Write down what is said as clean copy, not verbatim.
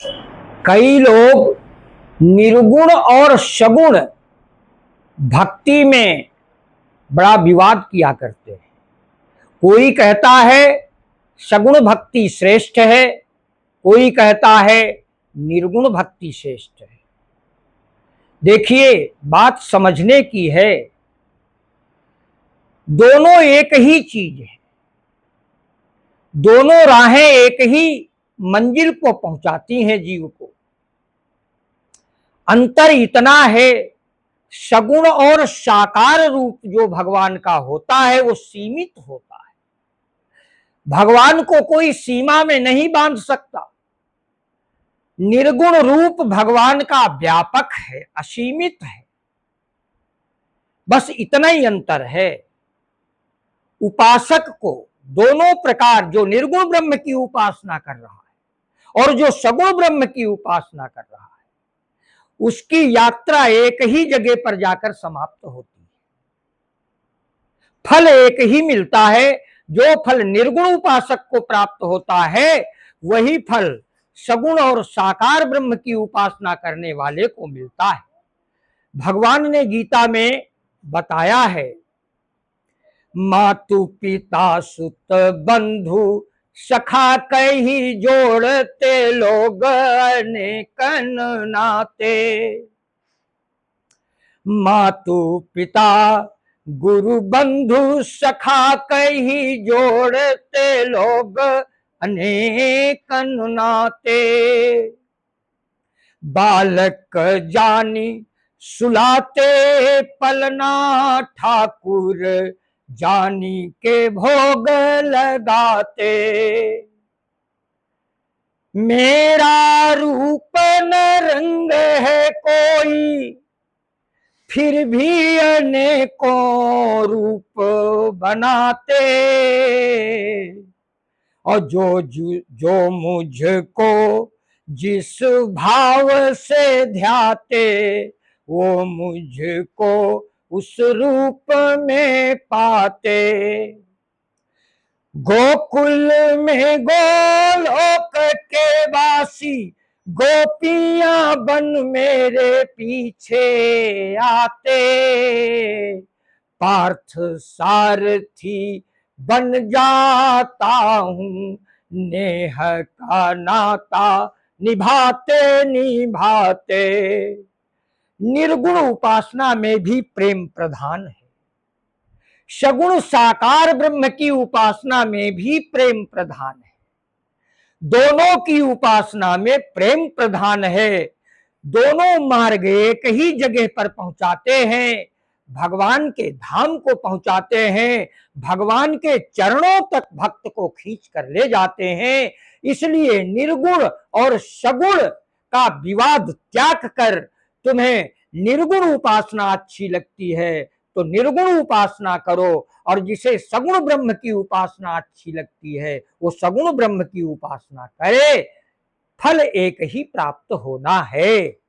कई लोग निर्गुण और सगुण भक्ति में बड़ा विवाद किया करते हैं। कोई कहता है सगुण भक्ति श्रेष्ठ है, कोई कहता है निर्गुण भक्ति श्रेष्ठ है। देखिए, बात समझने की है, दोनों एक ही चीज है, दोनों राहें एक ही मंजिल को पहुंचाती हैं जीव को। अंतर इतना है, सगुण और साकार रूप जो भगवान का होता है वो सीमित होता है। भगवान को कोई सीमा में नहीं बांध सकता। निर्गुण रूप भगवान का व्यापक है, असीमित है। बस इतना ही अंतर है। उपासक को दोनों प्रकार, जो निर्गुण ब्रह्म की उपासना कर रहा है और जो सगुण ब्रह्म की उपासना कर रहा है, उसकी यात्रा एक ही जगह पर जाकर समाप्त होती है। फल एक ही मिलता है। जो फल निर्गुण उपासक को प्राप्त होता है वही फल सगुण और साकार ब्रह्म की उपासना करने वाले को मिलता है। भगवान ने गीता में बताया है, मातु पिता सुत बंधु सखा कही जोड़ते लोग अनेकन नाते। मातु पिता गुरु बंधु सखा कही जोड़ते लोग अनेकन नाते। बालक जानी सुलाते पलना ठाकुर जानी के भोग लगाते। मेरा रूप न रंग है कोई, फिर भी अनेकों रूप बनाते। और जो मुझको जिस भाव से ध्याते, वो मुझको उस रूप में पाते। गोकुल में गोलोक के वासी गोपियां बन मेरे पीछे आते। पार्थ सारथी बन जाता हूँ, नेह का नाता निभाते निभाते। निर्गुण उपासना में भी प्रेम प्रधान है, सगुण साकार ब्रह्म की उपासना में भी प्रेम प्रधान है। दोनों की उपासना में प्रेम प्रधान है। दोनों मार्ग एक ही जगह पर पहुंचाते हैं, भगवान के धाम को पहुंचाते हैं, भगवान के चरणों तक भक्त को खींच कर ले जाते हैं। इसलिए निर्गुण और सगुण का विवाद त्याग कर तुम्हें निर्गुण उपासना अच्छी लगती है तो निर्गुण उपासना करो, और जिसे सगुण ब्रह्म की उपासना अच्छी लगती है वो सगुण ब्रह्म की उपासना करे। फल एक ही प्राप्त होना है।